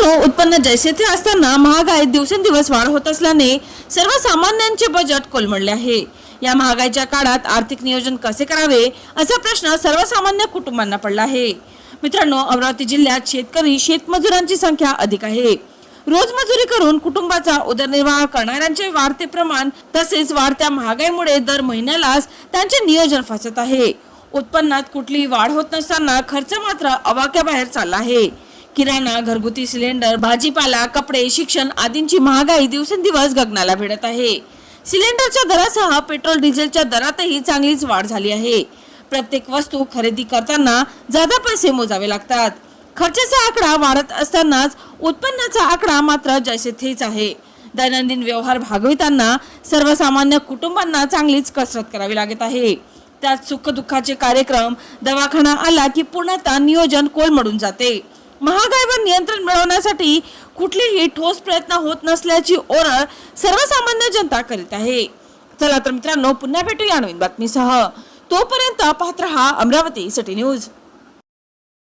मित्रांनो, उत्पन्न जैसे थे असताना महागाईत दिवसेंदिवस वाढ होत असल्याने सर्वसामान्यांचे बजेट कोलमडले आहे। या महागाईच्या काळात आर्थिक नियोजन कसे करावे असा प्रश्न सर्वसामान्य कुटुंबांना पडला आहे। मित्रांनो, अमरावती जिल्ह्यात शेतकरी शेतमजुरांची संख्या अधिक आहे। रोजमजुरी करून कुटुंबाचा उदरनिर्वाह करणाऱ्यांचे वाढते प्रमाण तसेच वाढत्या महागाईमुळे दर महिन्यालाच त्यांचे नियोजन फसत आहे। उत्पन्नात कुठलीही वाढ होत नसताना खर्च मात्र आवाक्याबाहेर चालला आहे। किराणा, घरगुती सिलेंडर, भाजीपाला, कपडे, शिक्षण आदींची महागाई दिवसेंदिवस गगनाला भिडत आहे। सिलेंडरच्या दरासह पेट्रोल डिझेलच्या दरातही चांगलीच वाढ झाली आहे। प्रत्येक वस्तू खरेदी करताना जादा पैसे मोजावे लागतात। खर्चाचा आकडा वाढत असतानाच उत्पन्नाचा आकडा मात्र जैसे थेच आहे। दैनंदिन व्यवहार भागविताना सर्वसामान्य कुटुंबांना चांगलीच कसरत करावी लागत आहे। त्यात सुखदुःखाचे कार्यक्रम, दवाखाना आला की पूर्णतः नियोजन कोलमडून जाते। महागाईवर नियंत्रण मिळवण्यासाठी कुठलेही ठोस प्रयत्न होत नसल्याची ओरड सर्वसामान्य जनता करीत आहे। चला तर मित्रांनो, पुन्हा भेटूया नवीन बातमीसह। तोपर्यंत पाहत रहा अमरावती सिटी न्यूज।